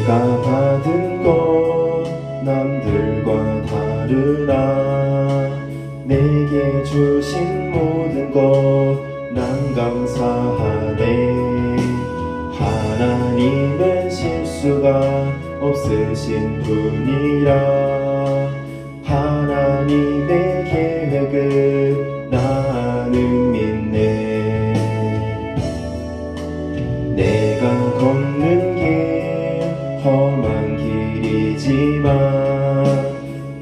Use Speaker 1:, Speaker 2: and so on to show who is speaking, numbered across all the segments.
Speaker 1: 내가 받은 것 남들과 다르나 내게 주신 모든 것 난 감사하네. 하나님은 실수가 없으신 분이라 하나님의 계획을 나는 믿네. 내가 걷는 길 험한 길이지만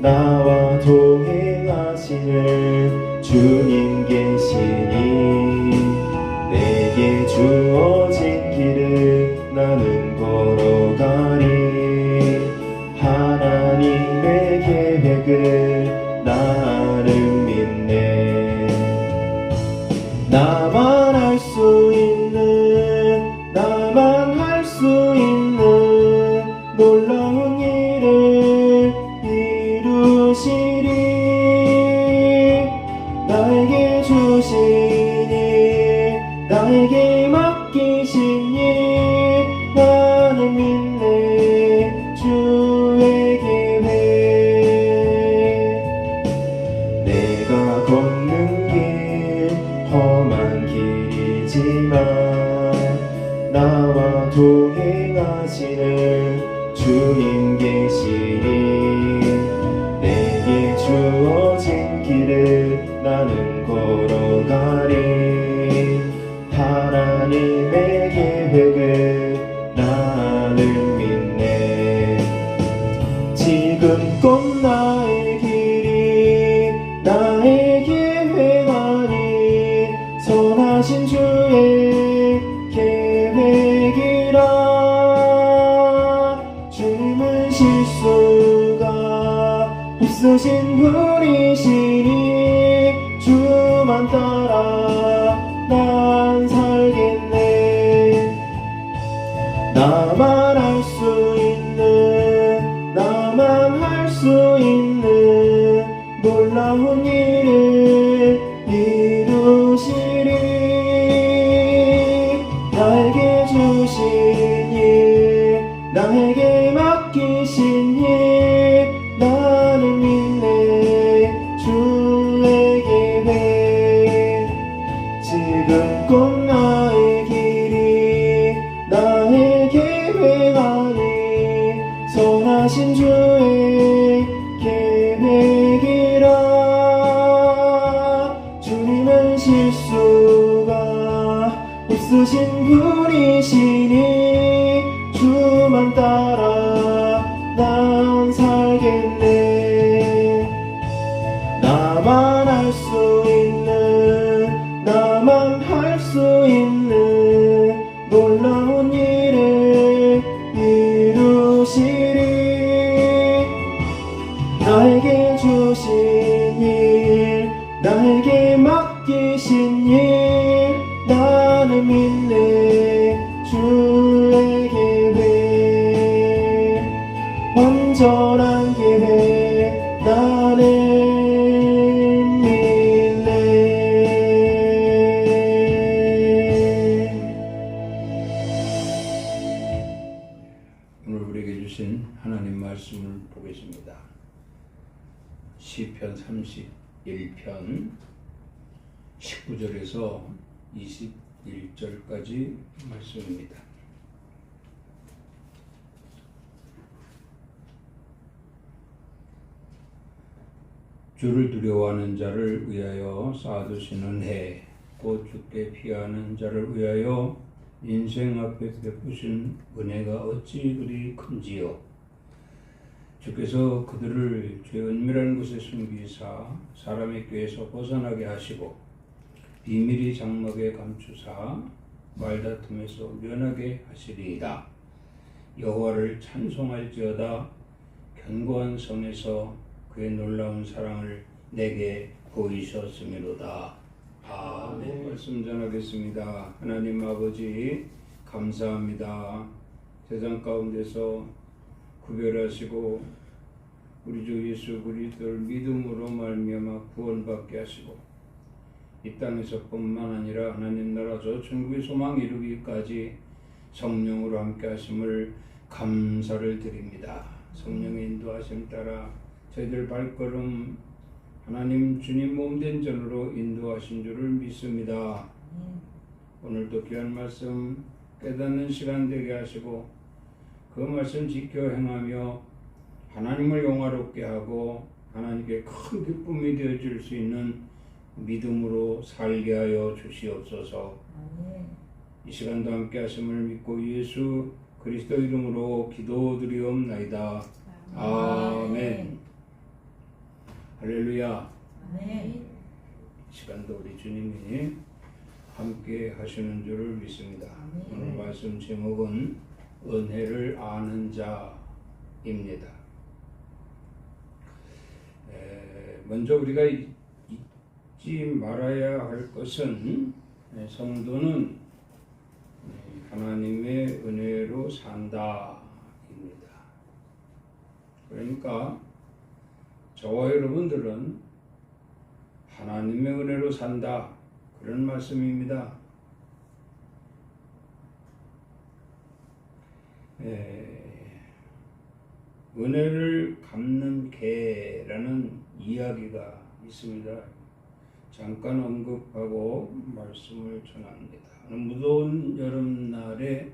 Speaker 1: 나와 동행하시는 주님 계시니 내게 주어진 길을 나는 걸어가리. 하나님의 계획을 나는 믿네. 나만 할 수 있는 나만 할 수 있는 놀라운 일을 이루시리. 나에게 주신 일 나에게 맡기신 일 나는 믿네. 주의 계획. 내가 걷는 길 험한 길이지만 나와 동행하시는 주님 계시니 내게 주어진 길을 나는 걸어가리. 하나님의 계획을 나는 믿네. 지금껏 나의 길이 나의 계획 아닌 선하신 주의 계획이라. 주님은 실수가 없으신 분이시니 주만 따라 난 살겠네. 나만 할 수 있는 나만 할 수 있는 놀라운 일을 이루시리. 나에게 주신 일 나에게 맡기신 일 나는 믿네. 주의 계획. 지금껏 나의 길이 나의 계획 아닌 선하신 주의 계획이라. 주님은 실수가 없으신 분이시니 주만 따라 난 살겠네. 나만 할 수 있는 나만 할 수 있는 놀라운 일을 이루시리. 나에게 주신 일 나에게 맡기신 일 나는 믿네. 주의 계획. 완전한 계획 나는
Speaker 2: 하나님 말씀을 보겠습니다. 시편 31편 19절에서 21절까지 말씀입니다. 주를 두려워하는 자를 위하여 쌓아두시는 해, 곧 주께 피하는 자를 위하여 인생 앞에 베푸신 은혜가 어찌 그리 큰지요. 주께서 그들을 죄 은밀한 곳에 숨기사 사람의 꾀에서 벗어나게 하시고 비밀이 장막에 감추사 말다툼에서 면하게 하시리이다. 여호와를 찬송할지어다. 견고한 성에서 그의 놀라운 사랑을 내게 보이셨음이로다. 아멘. 말씀 전하겠습니다. 하나님 아버지 감사합니다. 세상 가운데서 구별하시고 우리 주 예수 그리스도를 믿음으로 말미암아 구원받게 하시고 이 땅에서뿐만 아니라 하나님 나라 저 천국의 소망 이루기까지 성령으로 함께 하심을 감사를 드립니다. 성령의 인도하심 따라 저희들 발걸음 하나님 주님 몸된 전으로 인도하신 줄을 믿습니다. 오늘도 귀한 말씀 깨닫는 시간 되게 하시고 그 말씀 지켜 행하며 하나님을 영화롭게 하고 하나님께 큰 기쁨이 되어줄 수 있는 믿음으로 살게 하여 주시옵소서. 이 시간도 함께 하심을 믿고 예수 그리스도 이름으로 기도드리옵나이다. 아멘. 할렐루야. 이 시간도 우리 주님이 함께 하시는 줄을 믿습니다. 오늘 말씀 제목은 은혜를 아는 자입니다. 먼저 우리가 잊지 말아야 할 것은 성도는 하나님의 은혜로 산다입니다. 그러니까 저와 여러분들은 하나님의 은혜로 산다, 그런 말씀입니다. 은혜를 갚는 개라는 이야기가 있습니다. 잠깐 언급하고 말씀을 전합니다. 무더운 여름날에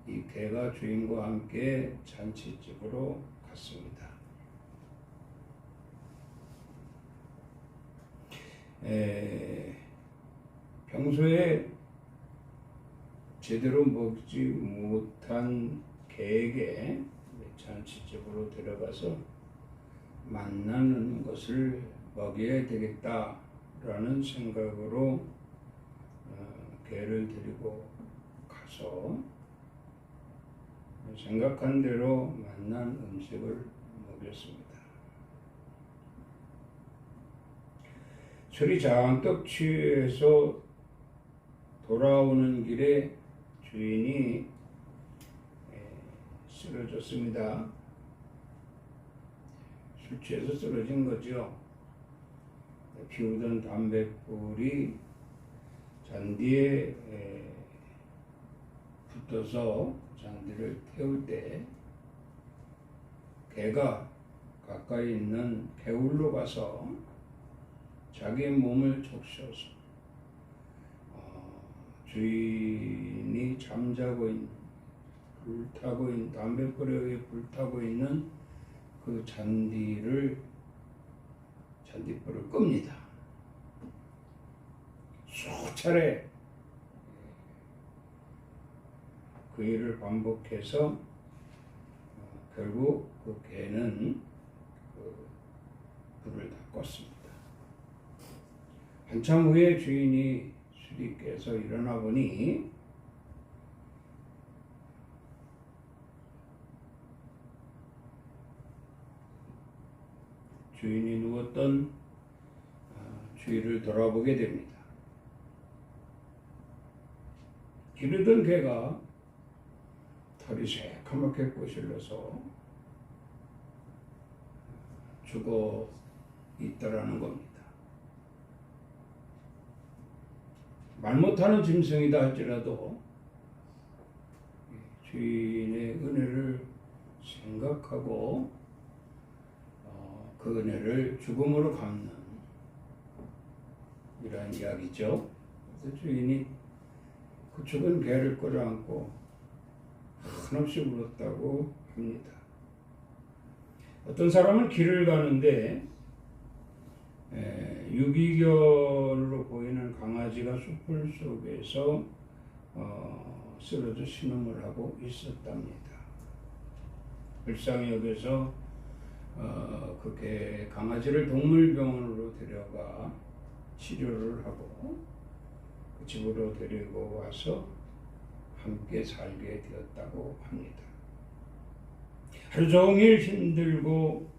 Speaker 2: 이 개가 주인과 함께 잔치집으로 갔습니다. 평소에 제대로 먹지 못한 개에게 잔치집으로 데려가서 만나는 것을 먹여야 되겠다라는 생각으로 개를 데리고 가서 생각한 대로 만난 음식을 먹였습니다. 술이 잔뜩 취해서 돌아오는 길에 주인이 쓰러졌습니다. 술 취해서 쓰러진 거죠. 피우던 담뱃불이 잔디에 붙어서 잔디를 태울 때 개가 가까이 있는 개울로 가서 자기의 몸을 적셔서 주인이 잠자고 있는 불타고 있는 담뱃불에 의해 불타고 있는 그 잔디불을 끕니다. 수차례 그 일을 반복해서 결국 그 개는 그 불을 다 껐습니다. 한참 후에 주인이 술이 깨서 일어나 보니 주인이 누웠던 주위를 돌아보게 됩니다. 기르던 개가 털이 새까맣게 꼬실러서 죽어 있더라는 겁니다. 말 못하는 짐승이다 할지라도 주인의 은혜를 생각하고 그 은혜를 죽음으로 갚는 이러한 이야기죠. 그래서 주인이 그 죽은 개를 끌어안고 한없이 울었다고 합니다. 어떤 사람은 길을 가는데 유기견으로 보이는 강아지가 숲을 속에서 쓰러져 신음을 하고 있었답니다. 불쌍히 여겨서 그렇게 강아지를 동물병원으로 데려가 치료를 하고 그 집으로 데리고 와서 함께 살게 되었다고 합니다. 하루 종일 힘들고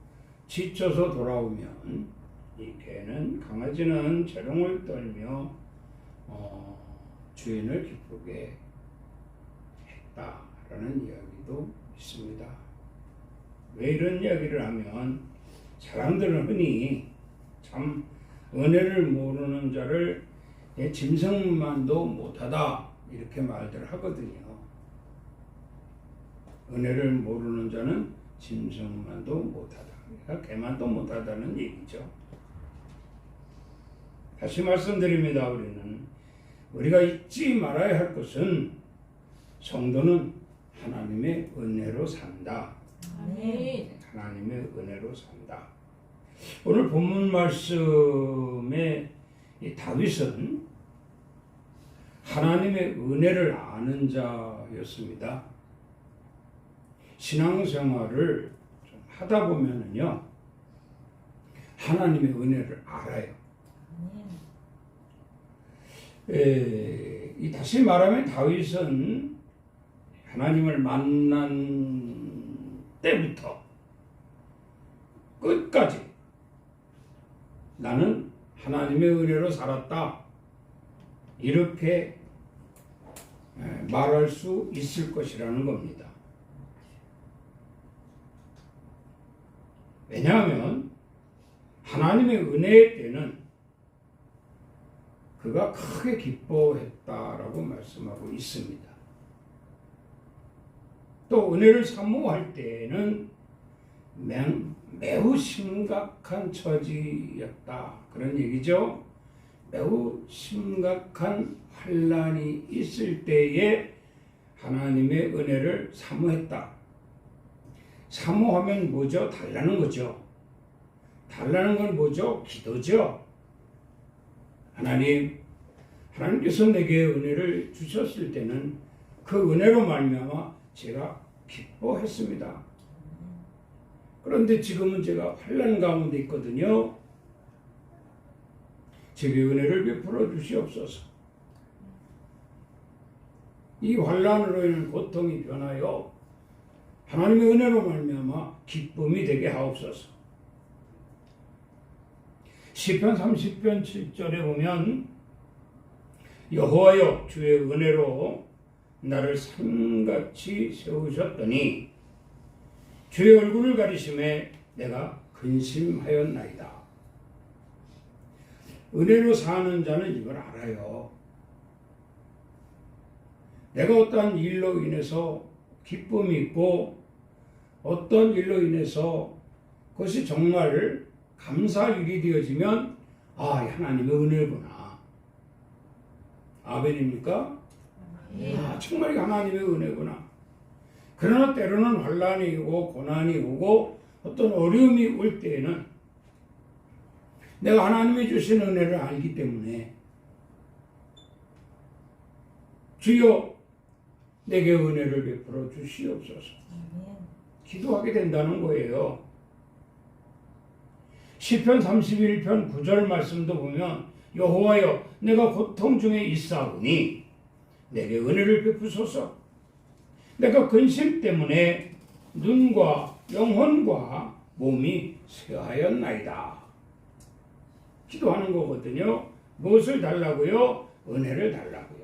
Speaker 2: 지쳐서 돌아오면 이 개는 강아지는 재롱을 떨며 주인을 기쁘게 했다라는 이야기도 있습니다. 왜 이런 이야기를 하면 사람들은 흔히 참 은혜를 모르는 자를 짐승만도 못하다 이렇게 말들 하거든요. 은혜를 모르는 자는 짐승만도 못하다. 그러니까 개만도 못하다는 얘기죠. 다시 말씀드립니다. 우리가 잊지 말아야 할 것은 성도는 하나님의 은혜로 산다.
Speaker 3: 아멘.
Speaker 2: 하나님의 은혜로 산다. 오늘 본문 말씀에 이 다윗은 하나님의 은혜를 아는 자였습니다. 신앙생활을 좀 하다 보면은요, 하나님의 은혜를 알아요. 다시 말하면 다윗은 하나님을 만난 때부터 끝까지 나는 하나님의 은혜로 살았다, 이렇게 말할 수 있을 것이라는 겁니다. 왜냐하면 하나님의 은혜의 때는 그가 크게 기뻐했다라고 말씀하고 있습니다. 또 은혜를 사모할 때에는 매우 심각한 처지였다, 그런 얘기죠. 매우 심각한 환난이 있을 때에 하나님의 은혜를 사모했다. 사모하면 뭐죠? 달라는 거죠. 달라는 건 뭐죠? 기도죠. 하나님께서 내게 은혜를 주셨을 때는 그 은혜로 말미암아 제가 기뻐했습니다. 그런데 지금은 제가 환난 가운데 있거든요. 제게 은혜를 베풀어 주시옵소서. 이 환난으로 인한 고통이 변하여 하나님의 은혜로 말미암아 기쁨이 되게 하옵소서. 시편 30편 7절에 보면 여호와여 주의 은혜로 나를 산같이 세우셨더니 주의 얼굴을 가리심에 내가 근심하였나이다. 은혜로 사는 자는 이걸 알아요. 내가 어떠한 일로 인해서 기쁨이 있고 어떤 일로 인해서 그것이 정말 감사할 일이 되어지면 하나님의 은혜구나. 아멘입니까? 정말 하나님의 은혜구나. 그러나 때로는 환난이 오고 고난이 오고 어떤 어려움이 올 때에는 내가 하나님이 주신 은혜를 알기 때문에 주여 내게 은혜를 베풀어 주시옵소서 기도하게 된다는 거예요. 시편 31편 9절 말씀도 보면 여호와여 내가 고통 중에 있사오니 내게 은혜를 베푸소서. 내가 근심 때문에 눈과 영혼과 몸이 쇠하였나이다. 기도하는 거거든요. 무엇을 달라고요? 은혜를 달라고요.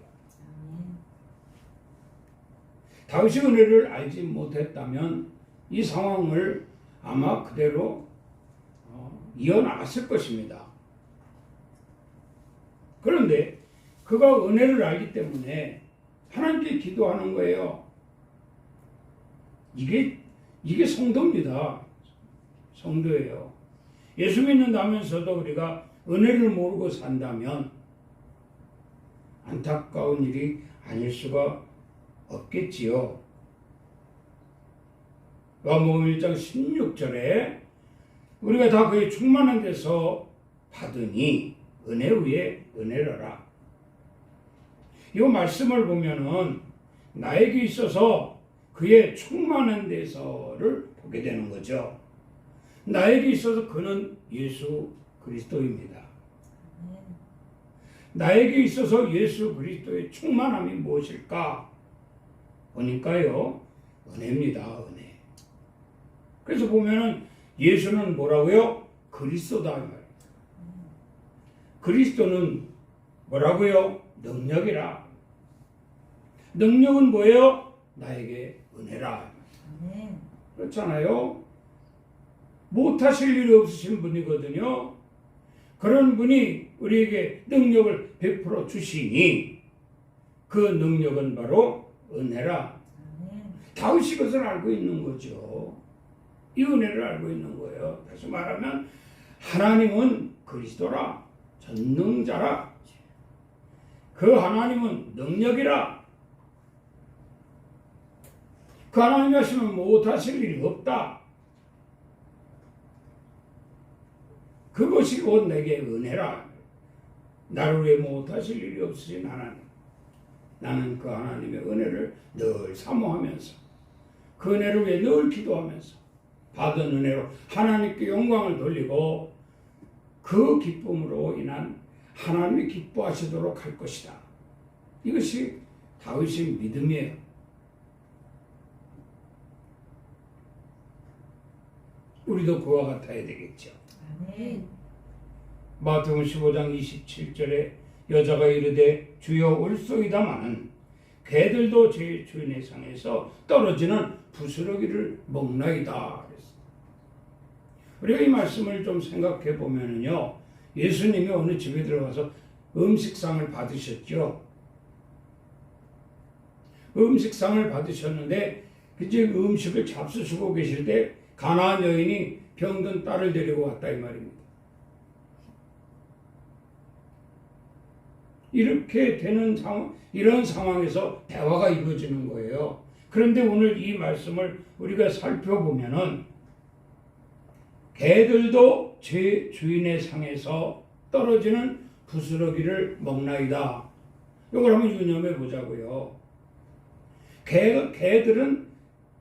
Speaker 2: 다윗이 은혜를 알지 못했다면 이 상황을 아마 그대로 이어나갔을 것입니다. 그런데 그가 은혜를 알기 때문에 하나님께 기도하는 거예요. 이게 성도입니다. 성도예요. 예수 믿는다면서도 우리가 은혜를 모르고 산다면 안타까운 일이 아닐 수가 없겠지요. 요한복음 1장 16절에 우리가 다 그의 충만한 데서 받으니 은혜 위에 은혜로라. 이 말씀을 보면은 나에게 있어서 그의 충만한 데서를 보게 되는 거죠. 나에게 있어서 그는 예수 그리스도입니다. 나에게 있어서 예수 그리스도의 충만함이 무엇일까? 보니까요, 은혜입니다. 은혜. 그래서 보면은 예수는 뭐라고요? 그리스도다. 그리스도는 뭐라고요? 능력이라. 능력은 뭐예요? 나에게 은혜라. 그렇잖아요. 못하실 일이 없으신 분이거든요. 그런 분이 우리에게 능력을 베풀어 주시니 그 능력은 바로 은혜라. 다윗이 그것을 알고 있는 거죠. 이 은혜를 알고 있는 거예요. 다시 말하면 하나님은 그리스도라, 전능자라, 그 하나님은 능력이라, 그 하나님이 하시면 못하실 일이 없다. 그것이 곧 내게 은혜라. 나를 위해 못하실 일이 없으신 하나님. 나는 그 하나님의 은혜를 늘 사모하면서 그 은혜를 위해 늘 기도하면서 받은 은혜로 하나님께 영광을 돌리고 그 기쁨으로 인한 하나님이 기뻐하시도록 할 것이다. 이것이 다윗의 믿음이에요. 우리도 그와 같아야 되겠죠.
Speaker 3: 아멘.
Speaker 2: 마태복음 15장 27절에 여자가 이르되 주여 올소이다마는 개들도 제 주인의 상에서 떨어지는 부스러기를 먹나이다. 우리가 이 말씀을 좀 생각해 보면요, 예수님이 어느 집에 들어가서 음식상을 받으셨죠. 음식상을 받으셨는데 이제 음식을 잡수시고 계실 때 가나안 여인이 병든 딸을 데리고 왔다 이 말입니다. 이렇게 되는 상황, 이런 상황에서 대화가 이루어지는 거예요. 그런데 오늘 이 말씀을 우리가 살펴보면은 개들도 제 주인의 상에서 떨어지는 부스러기를 먹나이다. 이걸 한번 유념해 보자고요. 개들은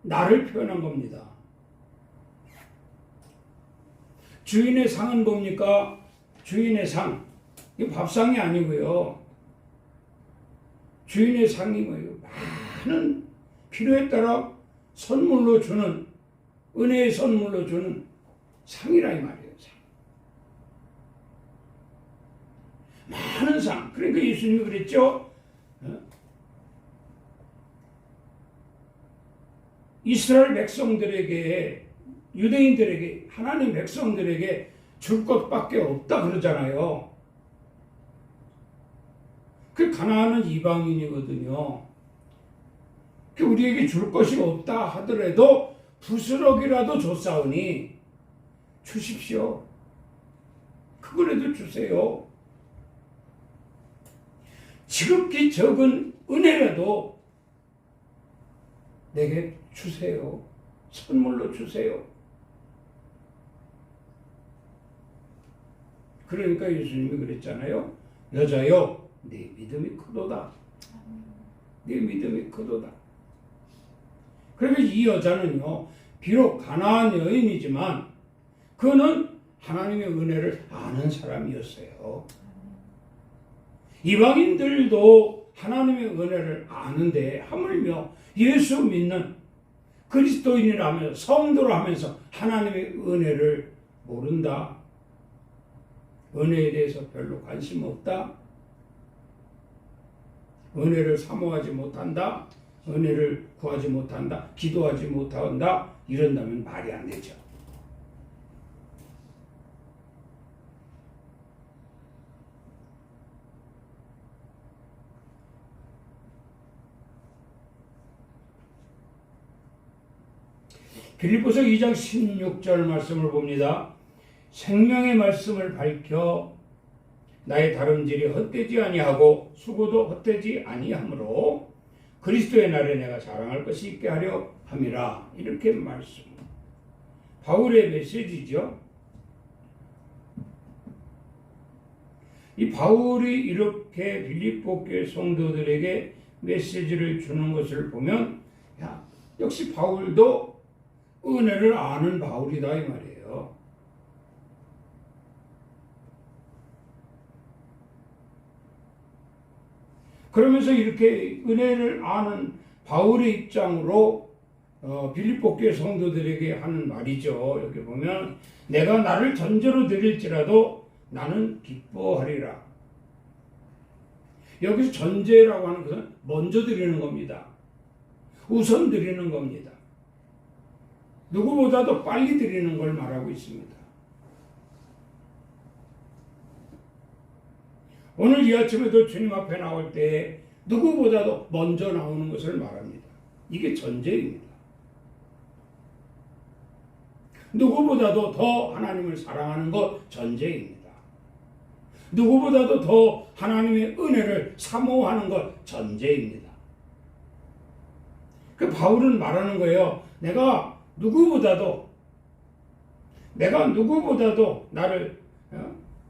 Speaker 2: 나를 표현한 겁니다. 주인의 상은 뭡니까? 주인의 상. 이 밥상이 아니고요. 주인의 상이 뭐예요? 많은 필요에 따라 선물로 주는, 은혜의 선물로 주는 상이라 이 말이에요. 상. 많은 상. 그러니까 예수님이 그랬죠. 이스라엘 백성들에게, 유대인들에게, 하나님 백성들에게 줄 것밖에 없다 그러잖아요. 그 가나안은 이방인이거든요. 우리에게 줄 것이 없다 하더라도 부스러기라도 줬사오니 주십시오. 그거라도 주세요. 지극히 적은 은혜라도 내게 주세요. 선물로 주세요. 그러니까 예수님이 그랬잖아요. 여자여, 네 믿음이 크도다. 네 믿음이 크도다. 그러니까 이 여자는요, 비록 가나안 여인이지만 그는 하나님의 은혜를 아는 사람이었어요. 이방인들도 하나님의 은혜를 아는데 하물며 예수 믿는 그리스도인이라면서 성도라 하면서 하나님의 은혜를 모른다. 은혜에 대해서 별로 관심 없다. 은혜를 사모하지 못한다. 은혜를 구하지 못한다. 기도하지 못한다. 이런다면 말이 안 되죠. 빌립보서 2장 16절 말씀을 봅니다. 생명의 말씀을 밝혀 나의 다름질이 헛되지 아니하고 수고도 헛되지 아니하므로 그리스도의 날에 내가 자랑할 것이 있게 하려 함이라. 이렇게 말씀. 바울의 메시지죠. 이 바울이 이렇게 빌립보 교회 성도들에게 메시지를 주는 것을 보면 역시 바울도 은혜를 아는 바울이다 이 말이에요. 그러면서 이렇게 은혜를 아는 바울의 입장으로 빌립보 교회 성도들에게 하는 말이죠. 여기 보면 내가 나를 전제로 드릴지라도 나는 기뻐하리라. 여기서 전제라고 하는 것은 먼저 드리는 겁니다. 우선 드리는 겁니다. 누구보다도 빨리 드리는 걸 말하고 있습니다. 오늘 이 아침에도 주님 앞에 나올 때 누구보다도 먼저 나오는 것을 말합니다. 이게 전제입니다. 누구보다도 더 하나님을 사랑하는 것 전제입니다. 누구보다도 더 하나님의 은혜를 사모하는 것 전제입니다. 그 바울은 말하는 거예요. 내가 누구보다도 나를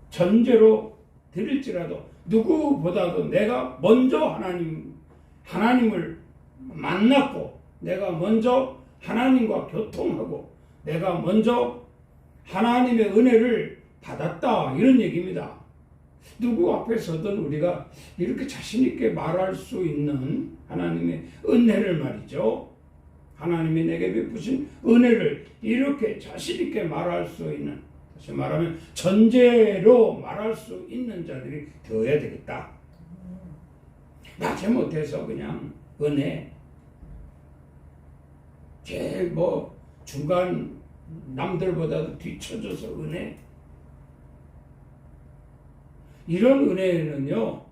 Speaker 2: 전제로 드릴지라도 누구보다도 내가 먼저 하나님을 만났고 내가 먼저 하나님과 교통하고 내가 먼저 하나님의 은혜를 받았다 이런 얘기입니다. 누구 앞에서든 우리가 이렇게 자신 있게 말할 수 있는 하나님의 은혜를 말이죠. 하나님이 내게 베푸신 은혜를 이렇게 자신 있게 말할 수 있는, 다시 말하면 전제로 말할 수 있는 자들이 되어야 되겠다. 마지못해서 그냥 은혜, 제일 중간 남들보다도 뒤쳐져서 은혜, 이런 은혜는요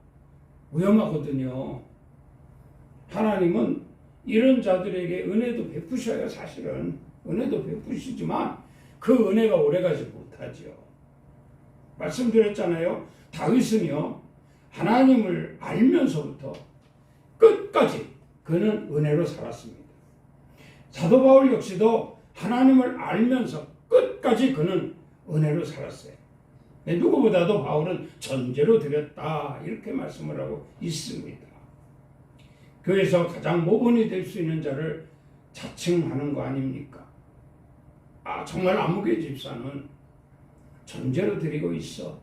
Speaker 2: 위험하거든요. 하나님은 이런 자들에게 은혜도 베푸셔야 사실은 은혜도 베푸시지만 그 은혜가 오래가지 못하죠. 말씀드렸잖아요. 다윗은요 하나님을 알면서부터 끝까지 그는 은혜로 살았습니다. 사도 바울 역시도 하나님을 알면서 끝까지 그는 은혜로 살았어요. 누구보다도 바울은 전제로 드렸다 이렇게 말씀을 하고 있습니다. 교회에서 가장 모범이 될 수 있는 자를 자칭하는 거 아닙니까? 정말 아무개 집사는 전제로 드리고 있어.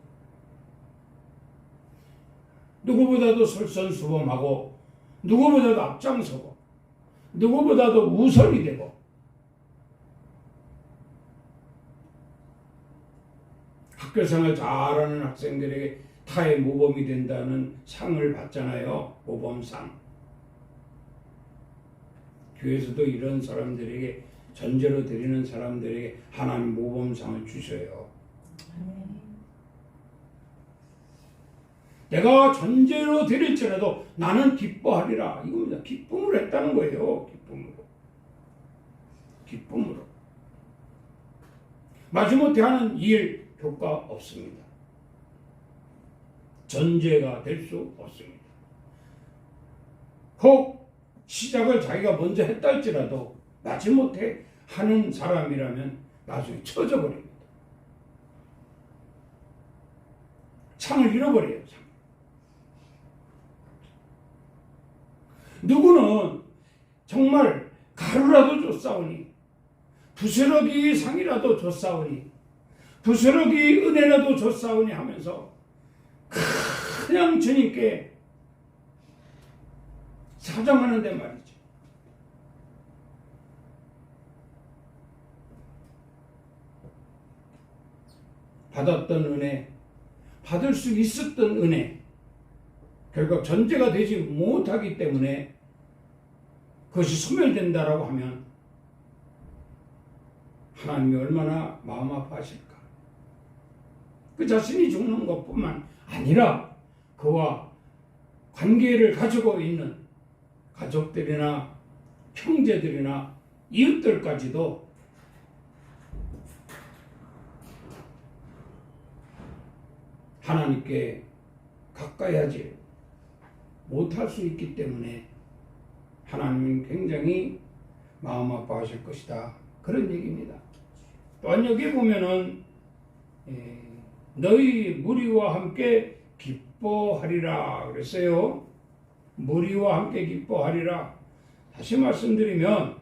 Speaker 2: 누구보다도 솔선수범하고 누구보다도 앞장서고 누구보다도 우선이 되고 학교생활 잘하는 학생들에게 타의 모범이 된다는 상을 받잖아요. 모범상. 교회에서도 이런 사람들에게 전제로 드리는 사람들에게 하나님 모범상을 주셔요. 내가 전제로 드릴지라도 나는 기뻐하리라. 이겁니다. 기쁨으로 했다는 거예요. 기쁨으로. 마지못해 하는 일 효과 없습니다. 전제가 될 수 없습니다. 혹 시작을 자기가 먼저 했다 할지라도 마지못해 하는 사람이라면 나중에 처져 버립니다. 창을 잃어버려요. 창. 누구는 정말 가루라도 줬사오니 부스러기 상이라도 줬사오니 부스러기 은혜라도 줬사오니 하면서 그냥 주님께 사정하는데 말이죠. 받았던 은혜, 받을 수 있었던 은혜, 결국 전제가 되지 못하기 때문에 그것이 소멸된다라고 하면 하나님이 얼마나 마음 아파하실까. 그 자신이 죽는 것뿐만 아니라 그와 관계를 가지고 있는 가족들이나 형제들이나 이웃들까지도 하나님께 가까이 하지 못할 수 있기 때문에 하나님은 굉장히 마음 아파하실 것이다. 그런 얘기입니다. 또한 여기 보면은 너희 무리와 함께 기뻐하리라 그랬어요. 무리와 함께 기뻐하리라. 다시 말씀드리면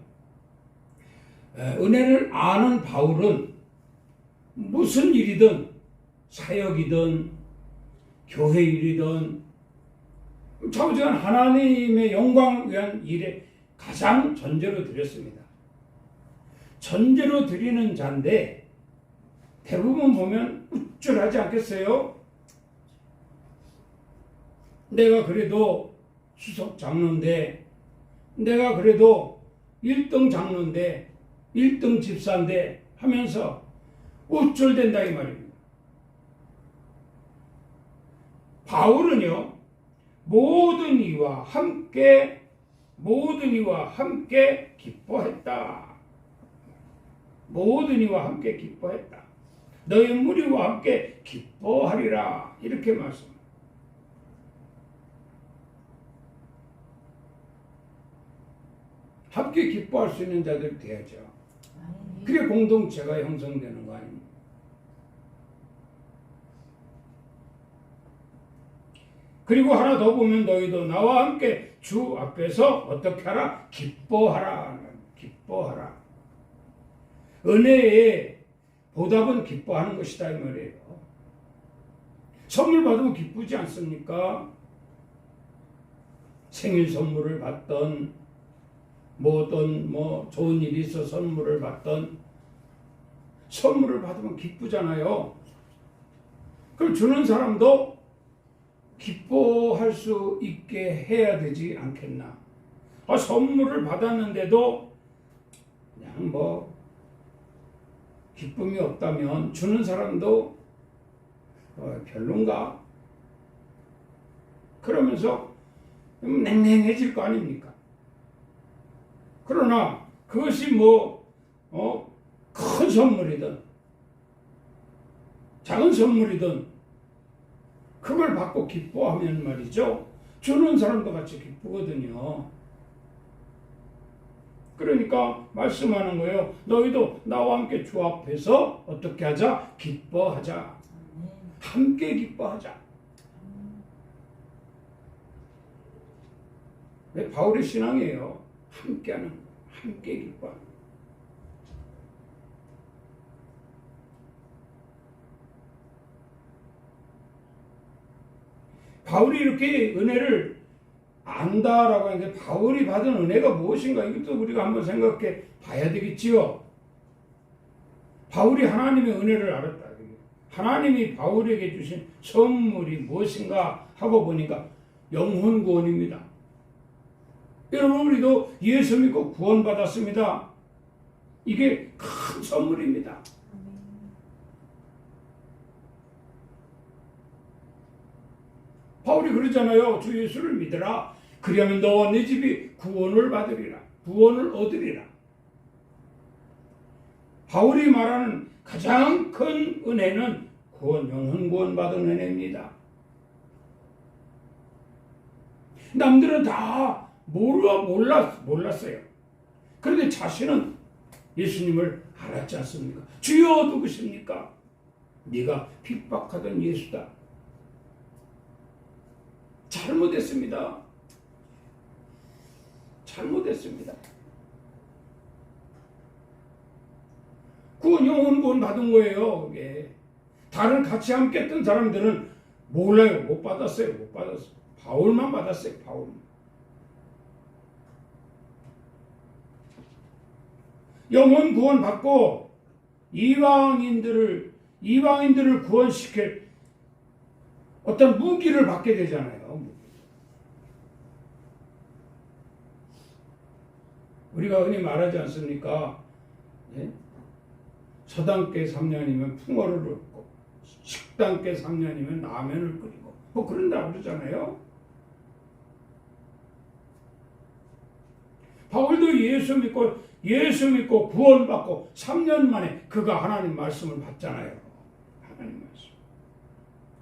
Speaker 2: 은혜를 아는 바울은 무슨 일이든 사역이든 교회 일이든 좌우지간 하나님의 영광을 위한 일에 가장 전제로 드렸습니다. 전제로 드리는 자인데 대부분 보면 우쭐하지 않겠어요? 내가 그래도 수석 장로인데, 내가 그래도 1등 장로인데, 1등 집사인데 하면서 우쭐댄다 이 말입니다. 바울은요, 모든 이와 함께 기뻐했다. 모든 이와 함께 기뻐했다. 너희 무리와 함께 기뻐하리라. 이렇게 말씀합니다. 함께 기뻐할 수 있는 자들이 돼야죠. 그게 공동체가 형성되는 거 아닙니까? 그리고 하나 더 보면 너희도 나와 함께 주 앞에서 어떻게 하라? 기뻐하라. 기뻐하라. 은혜의 보답은 기뻐하는 것이다 이 말이에요. 선물 받으면 기쁘지 않습니까? 생일 선물을 받던 뭐든 좋은 일이 있어 선물을 받던 선물을 받으면 기쁘잖아요. 그럼 주는 사람도 기뻐할 수 있게 해야 되지 않겠나? 선물을 받았는데도 그냥 기쁨이 없다면 주는 사람도 별론가? 그러면서 냉랭해질 거 아닙니까? 그러나 그것이 큰 선물이든 작은 선물이든 그걸 받고 기뻐하면 말이죠. 주는 사람도 같이 기쁘거든요. 그러니까 말씀하는 거예요. 너희도 나와 함께 주 앞에서 어떻게 하자? 기뻐하자. 함께 기뻐하자. 왜 바울의 신앙이에요? 함께하는 거. 함께 기뻐하는 거. 바울이 이렇게 은혜를 안다라고 하는데 바울이 받은 은혜가 무엇인가 이것도 우리가 한번 생각해 봐야 되겠지요. 바울이 하나님의 은혜를 알았다. 하나님이 바울에게 주신 선물이 무엇인가 하고 보니까 영혼 구원입니다. 여러분 우리도 예수 믿고 구원받았습니다. 이게 큰 선물입니다. 바울이 그러잖아요. 주 예수를 믿으라. 그리하면 너와 네 집이 구원을 받으리라. 구원을 얻으리라. 바울이 말하는 가장 큰 은혜는 구원, 영혼 구원 받은 은혜입니다. 남들은 다 몰랐어요. 그런데 자신은 예수님을 알았지 않습니까? 주여 누구십니까? 네가 핍박하던 예수다. 잘못했습니다. 잘못했습니다. 구원, 영혼 구원 받은 거예요. 그게. 다른 같이 함께 했던 사람들은 몰라요. 못 받았어요. 못 받았어요. 바울만 받았어요. 바울만. 영혼 구원 받고 이방인들을 구원시킬 어떤 무기를 받게 되잖아요. 우리가 흔히 말하지 않습니까? 예? 서당께 3년이면 풍어를 얻고 식당께 3년이면 라면을 끓이고 그런다고 그러잖아요. 바울도 예수 믿고 구원받고 3년 만에 그가 하나님 말씀을 받잖아요. 하나님 말씀.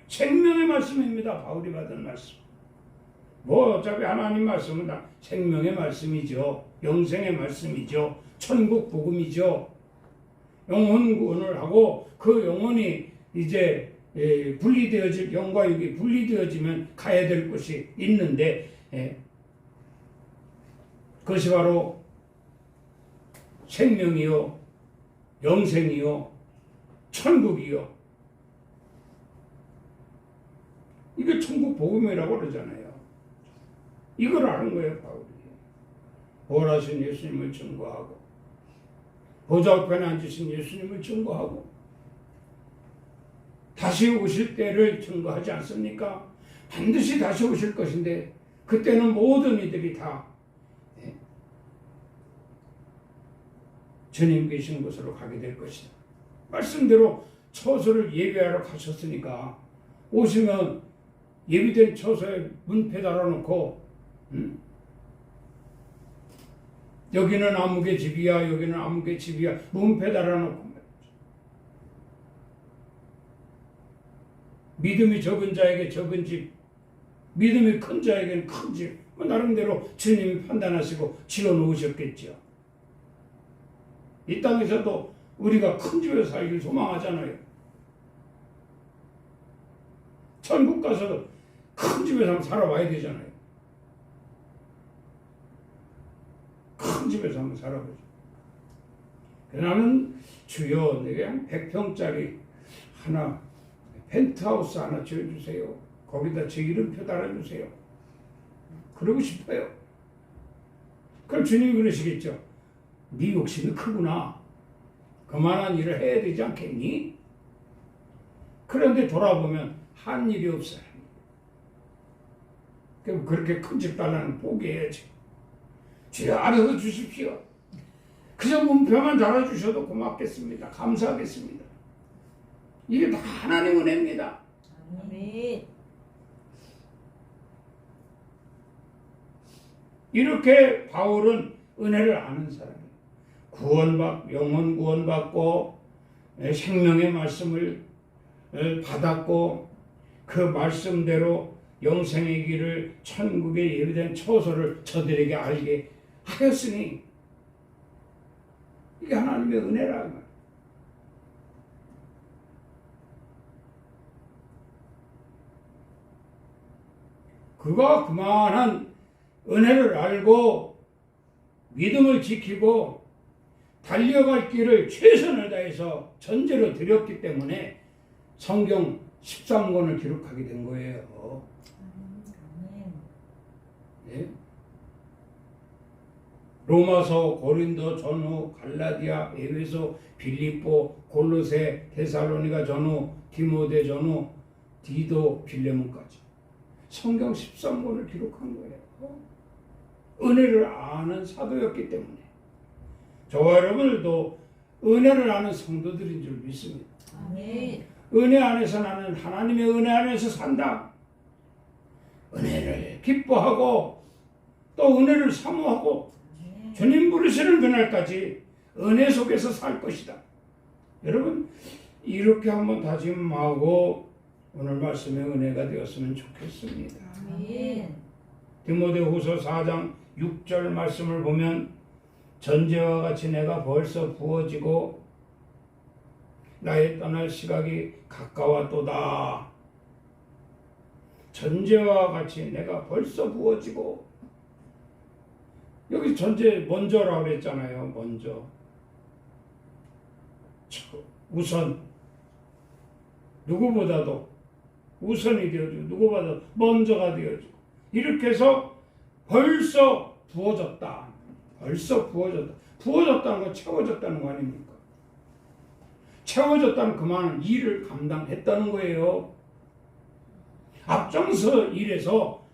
Speaker 2: 생명의 말씀입니다. 바울이 받은 말씀. 어차피 하나님 말씀은 다 생명의 말씀이죠. 영생의 말씀이죠. 천국 복음이죠. 영혼 구원을 하고 그 영혼이 이제 분리되어질 영과 육이 분리되어지면 가야 될 곳이 있는데 그것이 바로 생명이요, 영생이요, 천국이요. 이게 천국 복음이라고 그러잖아요. 이걸 아는 거예요, 바울이. 부활하신 예수님을 증거하고 보좌 우편에 앉으신 예수님을 증거하고 다시 오실 때를 증거하지 않습니까? 반드시 다시 오실 것인데 그때는 모든 이들이 다 주님 계신 곳으로 가게 될 것이다. 말씀대로 처소를 예비하러 가셨으니까 오시면 예비된 처소에 문패 달아놓고 여기는 아무개 집이야, 여기는 아무개 집이야, 문패 달아놓고 믿음이 적은 자에게 적은 집, 믿음이 큰 자에게는 큰 집, 나름대로 주님이 판단하시고 지어놓으셨겠죠. 이 땅에서도 우리가 큰 집에서 살길 소망하잖아요. 천국 가서도 큰 집에서 한번 살아봐야 되잖아요. 큰 집에서 한번 살아보죠. 나는 주여 내게 한 100평짜리 하나 펜트하우스 하나 지어주세요. 거기다 제 이름표 달아주세요. 그러고 싶어요. 그럼 주님이 그러시겠죠. 네 욕심이 크구나. 그만한 일을 해야 되지 않겠니? 그런데 돌아보면 한 일이 없어요. 그럼 그렇게 큰 집 달라는 포기해야지. 주여 알아서 주십시오. 그저 문표만 달아주셔도 고맙겠습니다. 감사하겠습니다. 이게 다 하나님 은혜입니다.
Speaker 3: 아멘.
Speaker 2: 이렇게 바울은 은혜를 아는 사람이에요. 영혼 구원받고 생명의 말씀을 받았고 그 말씀대로 영생의 길을 천국에 예비된 처소를 저들에게 알게 하였으니 이게 하나님의 은혜라는 거예요. 그가 그만한 은혜를 알고 믿음을 지키고 달려갈 길을 최선을 다해서 전제로 드렸기 때문에 성경 13권을 기록하게 된 거예요. 네? 로마서, 고린도, 전후, 갈라디아, 에베소, 빌립보, 골로새, 데살로니가 전후, 디모데 전후, 디도, 빌레몬까지 성경 13권을 기록한 거예요. 은혜를 아는 사도였기 때문에 저와 여러분들도 은혜를 아는 성도들인 줄 믿습니다.
Speaker 3: 아멘.
Speaker 2: 은혜 안에서 나는 하나님의 은혜 안에서 산다. 은혜를 기뻐하고 또 은혜를 사모하고 주님 부르시는 그날까지 은혜 속에서 살 것이다. 여러분 이렇게 한번 다짐하고 오늘 말씀의 은혜가 되었으면 좋겠습니다.
Speaker 3: 아멘.
Speaker 2: 디모데후서 4장 6절 말씀을 보면 전제와 같이 내가 벌써 부어지고 나의 떠날 시각이 가까웠도다. 전제와 같이 내가 벌써 부어지고 여기 전제 먼저라고 그랬잖아요. 먼저 우선 누구보다도 우선이 되어지고 누구보다도 먼저가 되어지고 이렇게 해서 벌써 부어졌다. 벌써 부어졌다. 부어졌다는 건 채워졌다는 거 아닙니까? 채워졌다는 그 말은 일을 감당했다는 거예요. 앞장서서 일해서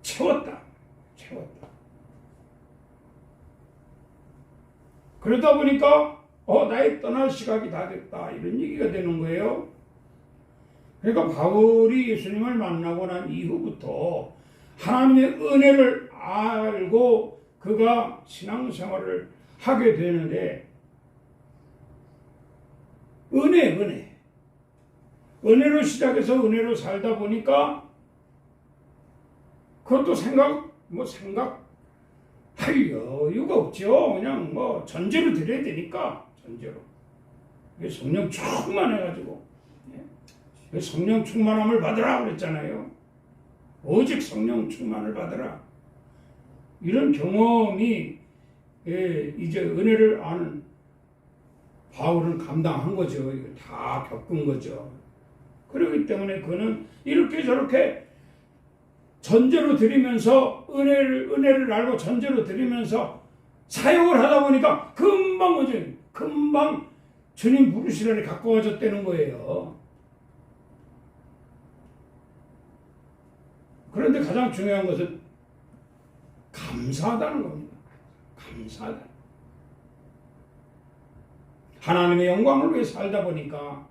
Speaker 2: 채웠다. 그러다 보니까 나의 떠날 시각이 다 됐다. 이런 얘기가 되는 거예요. 그러니까 바울이 예수님을 만나고 난 이후부터 하나님의 은혜를 알고 그가 신앙생활을 하게 되는데 은혜로 시작해서 은혜로 살다 보니까 그것도 생각할 여유가 없죠. 그냥 전제로 드려야 되니까 전제로 성령 충만해가지고 성령 충만함을 받으라 그랬잖아요. 오직 성령 충만을 받으라. 이런 경험이 이제 은혜를 아는 바울은 감당한 거죠. 이거 다 겪은 거죠. 그렇기 때문에 그는 이렇게 저렇게 전제로 드리면서 은혜를 알고 전제로 드리면서 사역을 하다 보니까 금방 주님 부르시라니 가까워졌다는 거예요. 그런데 가장 중요한 것은 감사하다는 겁니다. 감사하다. 하나님의 영광을 위해 살다 보니까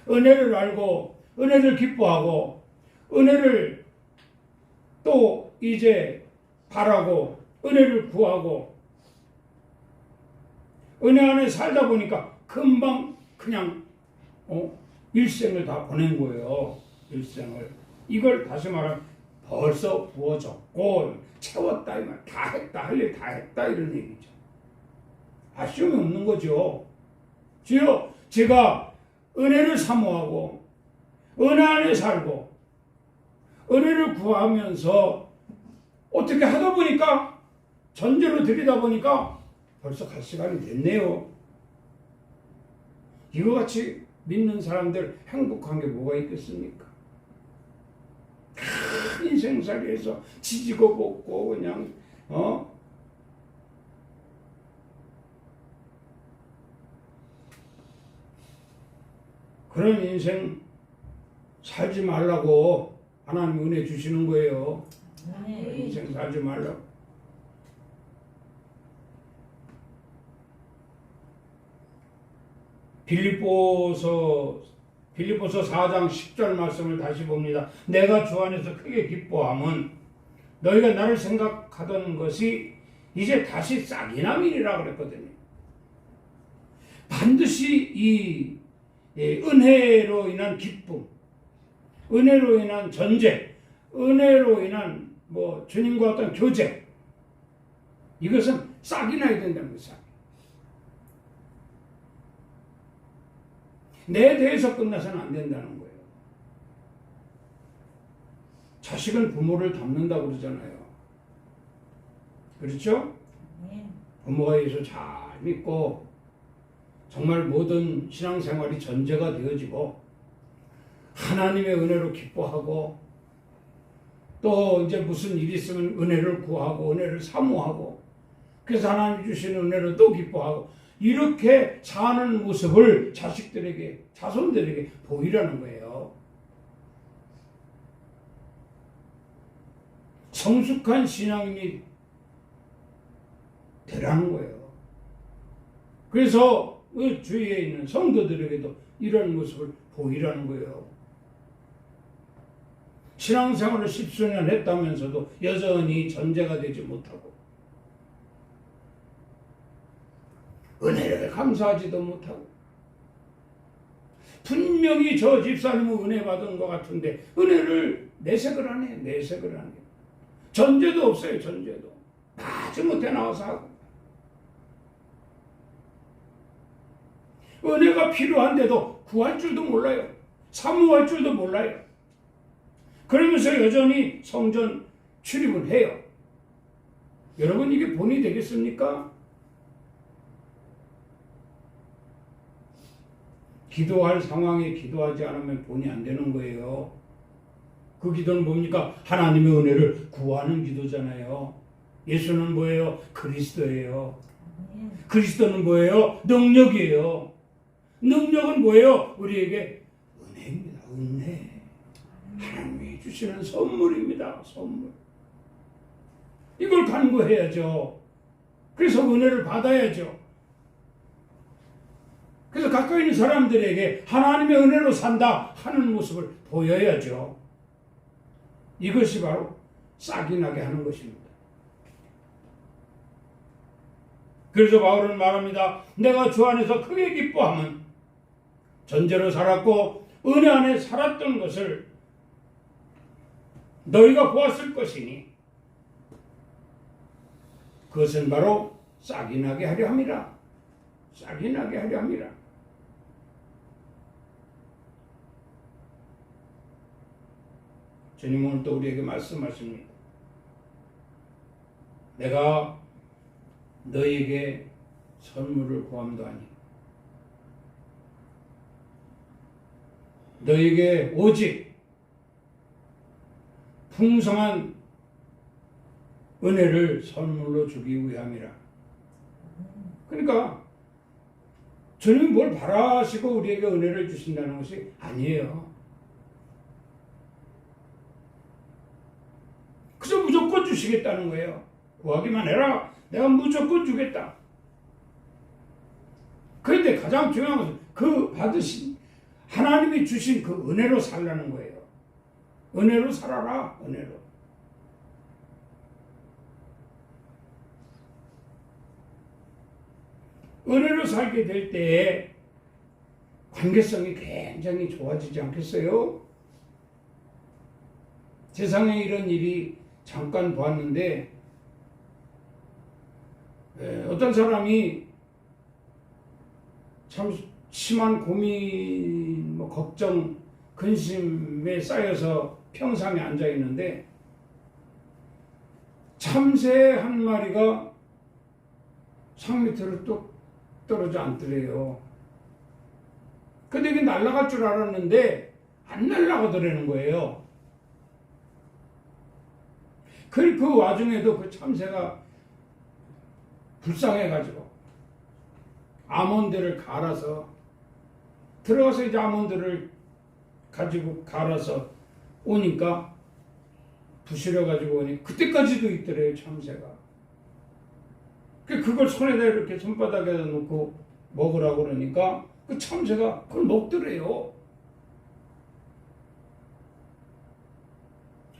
Speaker 2: 은혜를 알고 은혜를 기뻐하고 은혜를 또 이제 바라고 은혜를 구하고 은혜 안에 살다 보니까 금방 그냥 일생을 다 보낸 거예요. 일생을. 이걸 다시 말하면 벌써 부어졌고 채웠다 이 말. 다 했다. 할 일 다 했다 이런 얘기죠. 아쉬움이 없는 거죠. 주여 제가 은혜를 사모하고 은혜 안에 살고 은혜를 구하면서 어떻게 하다 보니까 전제로 드리다 보니까 벌써 갈 시간이 됐네요. 이거 같이 믿는 사람들 행복한 게 뭐가 있겠습니까? 인생살이에서 지지고 볶고 그냥 그런 인생 살지 말라고 하나님 은혜 주시는 거예요.
Speaker 3: 아멘.
Speaker 2: 인생 살지 말라고. 빌립보서 4장 10절 말씀을 다시 봅니다. 내가 주 안에서 크게 기뻐함은 너희가 나를 생각하던 것이 이제 다시 싹이 남이니라 그랬거든요. 반드시 이 은혜로 인한 기쁨, 은혜로 인한 전제, 은혜로 인한 주님과 어떤 교제, 이것은 싹이 나야 된다는 거죠. 내 대해서 끝나서는 안 된다는 거예요. 자식은 부모를 닮는다고 그러잖아요. 그렇죠?
Speaker 3: 아멘.
Speaker 2: 부모가 예수 잘 믿고 정말 모든 신앙생활이 전제가 되어지고 하나님의 은혜로 기뻐하고 또 이제 무슨 일이 있으면 은혜를 구하고 은혜를 사모하고 그래서 하나님 주시는 은혜로 또 기뻐하고 이렇게 사는 모습을 자식들에게 자손들에게 보이라는 거예요. 성숙한 신앙인이 되라는 거예요. 그래서 주위에 있는 성도들에게도 이런 모습을 보이라는 거예요. 신앙생활을 10수년 했다면서도 여전히 전제가 되지 못하고 은혜를 감사하지도 못하고 분명히 저 집사님은 은혜 받은 것 같은데 은혜를 내색을 하네. 내색을 하네. 전제도 없어요. 전제도. 마지못해 나와서 하고 은혜가 필요한데도 구할 줄도 몰라요. 사모할 줄도 몰라요. 그러면서 여전히 성전 출입을 해요. 여러분 이게 본이 되겠습니까? 기도할 상황에 기도하지 않으면 본이 안 되는 거예요. 그 기도는 뭡니까? 하나님의 은혜를 구하는 기도잖아요. 예수는 뭐예요? 그리스도예요.
Speaker 3: 아멘.
Speaker 2: 그리스도는 뭐예요? 능력이에요. 능력은 뭐예요? 우리에게 은혜입니다. 은혜. 하나님이 주시는 선물입니다. 선물. 이걸 간구해야죠. 그래서 은혜를 받아야죠. 그래서 가까이 있는 사람들에게 하나님의 은혜로 산다 하는 모습을 보여야죠. 이것이 바로 싹이 나게 하는 것입니다. 그래서 바울은 말합니다. 내가 주 안에서 크게 기뻐함은 전제로 살았고 은혜 안에 살았던 것을 너희가 보았을 것이니 그것은 바로 싹이 나게 하려 함이라. 싹이 나게 하려 함이라. 주님 오늘 또 우리에게 말씀하십니다. 내가 너희에게 선물을 구함도 아니 너희에게 오직 풍성한 은혜를 선물로 주기 위함이라. 그러니까 주님이 뭘 바라시고 우리에게 은혜를 주신다는 것이 아니에요. 그저 무조건 주시겠다는 거예요. 구하기만 해라. 내가 무조건 주겠다. 그런데 가장 중요한 것은 그 받으신 하나님이 주신 그 은혜로 살라는 거예요. 은혜로 살아라. 은혜로. 은혜로 살게 될 때에 관계성이 굉장히 좋아지지 않겠어요? 세상에 이런 일이 잠깐 보았는데 어떤 사람이 참 심한 고민, 걱정, 근심에 쌓여서 평상에 앉아 있는데 참새 한 마리가 산 밑으로 뚝 떨어져 앉더래요. 근데 이게 날아갈 줄 알았는데 안 날아가더라는 거예요. 그 와중에도 그 참새가 불쌍해가지고 아몬드를 갈아서 들어가서 이제 아몬드를 가지고 갈아서 오니까 부실어 가지고 오니 그때까지도 있더래요, 참새가. 그걸 손에다 이렇게 손바닥에다 놓고 먹으라고 그러니까 그 참새가 그걸 먹더래요.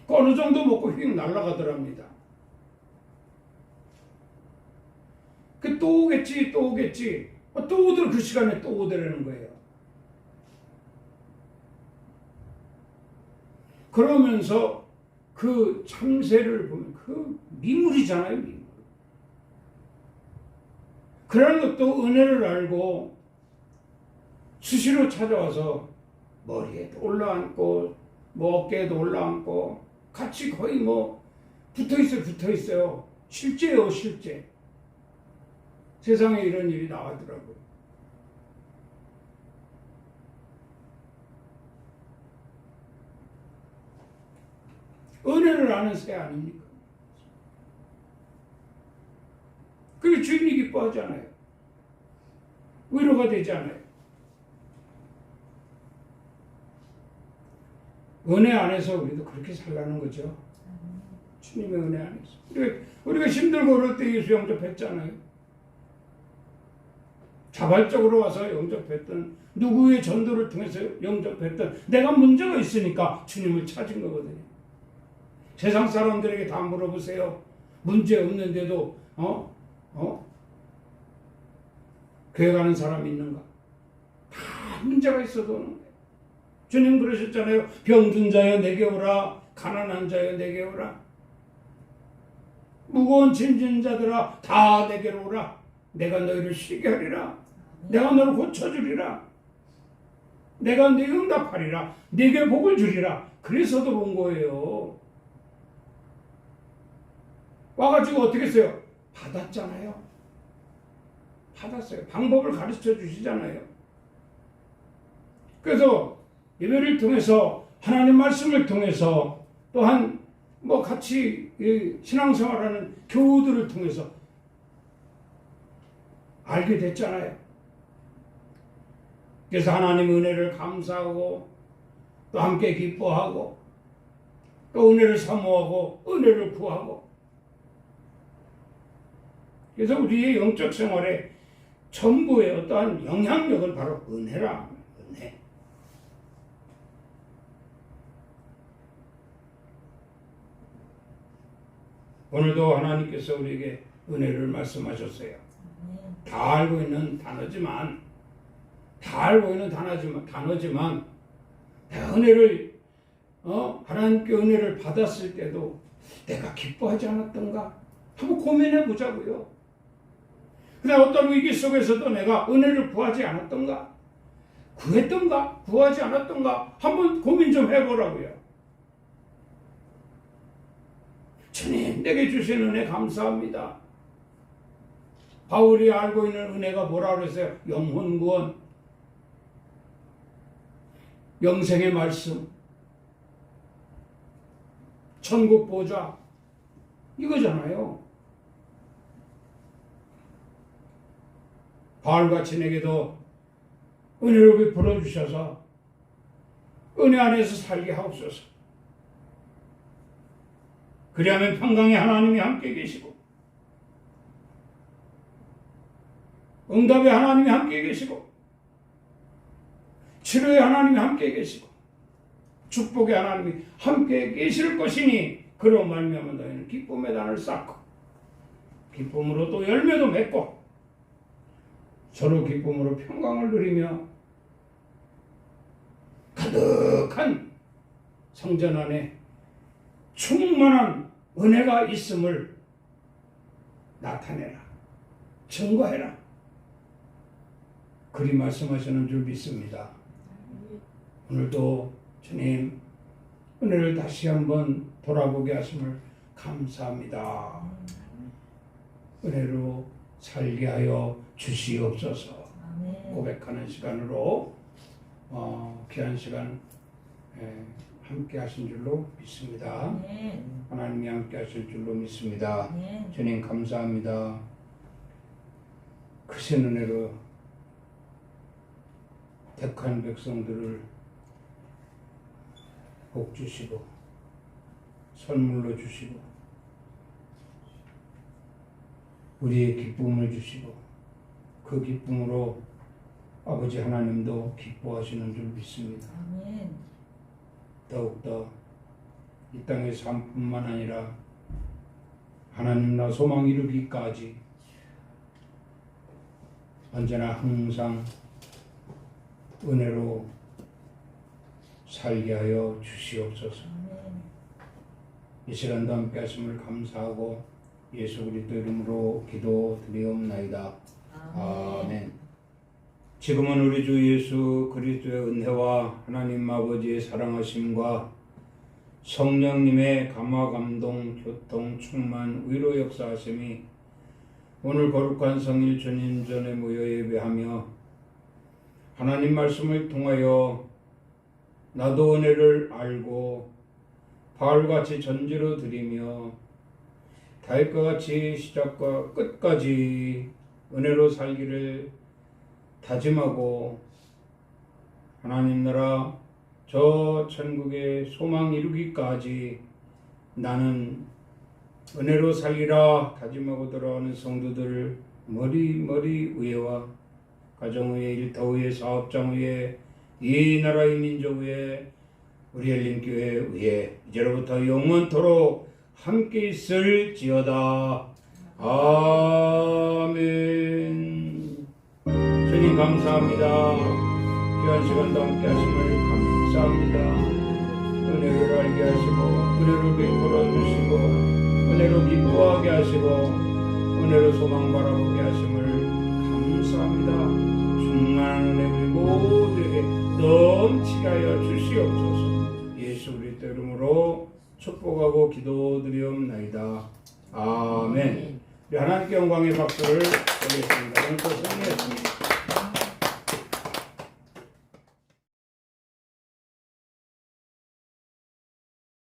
Speaker 2: 어느 정도 먹고 휙 날아가더랍니다. 또 오겠지, 또 오겠지. 또 오더라, 그 시간에 또 오더라는 거예요. 그러면서 그 참새를 보면 그 미물이잖아요, 미물. 그런 것도 은혜를 알고 수시로 찾아와서 머리에도 올라앉고 어깨에도 올라앉고 같이 거의 붙어있어요. 실제요, 실제. 세상에 이런 일이 나왔더라고요. 은혜를 아는 새 아닙니까? 그게 주인이 기뻐하잖아요. 위로가 되잖아요. 은혜 안에서 우리도 그렇게 살라는 거죠. 주님의 은혜 안에서. 우리가 힘들고 그럴 때 예수 영접했잖아요. 자발적으로 와서 영접했던, 누구의 전도를 통해서 영접했던, 내가 문제가 있으니까 주님을 찾은 거거든요. 세상 사람들에게 다 물어보세요. 문제 없는데도 교회 가는 사람 있는가? 다 문제가 있어도 오는 거예요. 주님 그러셨잖아요. 병든 자여 내게 오라. 가난한 자여 내게 오라. 무거운 짐진 자들아 다 내게로 오라. 내가 너희를 쉬게 하리라. 내가 너를 고쳐주리라. 내가 네게 응답하리라. 네게 복을 주리라. 그래서도 온 거예요. 와가지고 어떻게 했어요? 받았잖아요. 받았어요. 방법을 가르쳐 주시잖아요. 그래서 예배를 통해서 하나님 말씀을 통해서 또한 같이 신앙생활하는 교우들을 통해서 알게 됐잖아요. 그래서 하나님 은혜를 감사하고 또 함께 기뻐하고 또 은혜를 사모하고 은혜를 구하고, 그래서 우리의 영적 생활의 전부의 어떠한 영향력은 바로 은혜라. 은혜. 오늘도 하나님께서 우리에게 은혜를 말씀하셨어요. 다 알고 있는 단어지만 내가 은혜를 하나님께 은혜를 받았을 때도 내가 기뻐하지 않았던가 한번 고민해 보자고요. 그다음 어떤 위기 속에서도 내가 은혜를 구하지 않았던가, 구했던가, 구하지 않았던가 한번 고민 좀 해보라고요. 주님, 내게 주신 은혜 감사합니다. 바울이 알고 있는 은혜가 뭐라 그랬어요? 영혼 구원, 영생의 말씀, 천국 보좌, 이거잖아요. 바울같이 내게도 은혜를 베풀어 주셔서 은혜 안에서 살게 하옵소서. 그리하면 평강의 하나님이 함께 계시고 응답의 하나님이 함께 계시고 치료의 하나님이 함께 계시고 축복의 하나님이 함께 계실 것이니 그로 말미암아 너희는 기쁨의 단을 쌓고 기쁨으로 또 열매도 맺고 서로 기쁨으로 평강을 누리며 가득한 성전 안에 충만한 은혜가 있음을 나타내라. 증거해라. 그리 말씀하시는 줄 믿습니다. 오늘도 주님 은혜를 다시 한번 돌아보게 하심을 감사합니다. 은혜로 살게 하여 주시옵소서. 고백하는 시간으로 귀한 시간 함께 하신 줄로 믿습니다. 하나님이 함께 하실 줄로 믿습니다. 주님 감사합니다. 크신 은혜로 택한 백성들을 복 주시고 선물로 주시고 우리의 기쁨을 주시고 그 기쁨으로 아버지 하나님도 기뻐하시는 줄 믿습니다. 더욱더 이 땅의 삶뿐만 아니라 하나님 나 소망 이루기까지 언제나 항상 은혜로 살게 하여 주시옵소서. 이 시간도 함께 하심을 감사하고 예수 그리스도 이름으로 기도드리옵나이다. 아멘. 지금은 우리 주 예수 그리스도의 은혜와 하나님 아버지의 사랑하심과 성령님의 감화 감동 교통 충만 위로 역사하심이 오늘 거룩한 성일 주님 전에 모여 예배하며 하나님 말씀을 통하여 나도 은혜를 알고 바울같이 전지로 드리며 다윗과 같이 시작과 끝까지 은혜로 살기를 다짐하고 하나님 나라 저 천국의 소망 이루기까지 나는 은혜로 살리라 다짐하고 돌아오는 성도들 머리 위에와 가정 위에 일터 위에 사업장 위에 이 나라의 민족 위에 우리 엘림교회 위에 이제로부터 영원토록 함께 있을지어다. 아멘. 주님 감사합니다. 귀한 시간도 함께 하심을 감사합니다. 은혜를 알게 하시고 은혜로 베풀어 주시고 은혜로 기뻐하게 하시고 은혜로 소망 바라보게 하심을 감사합니다. 충만한 은혜 모두에게 넘치게 하여 주시옵소서. 예수 그리스도 이름으로 축복하고 기도드리옵나이다. 아멘. 우리 하나님께 영광의 박수를 드리겠습니다. 오늘 또 승리했습니다.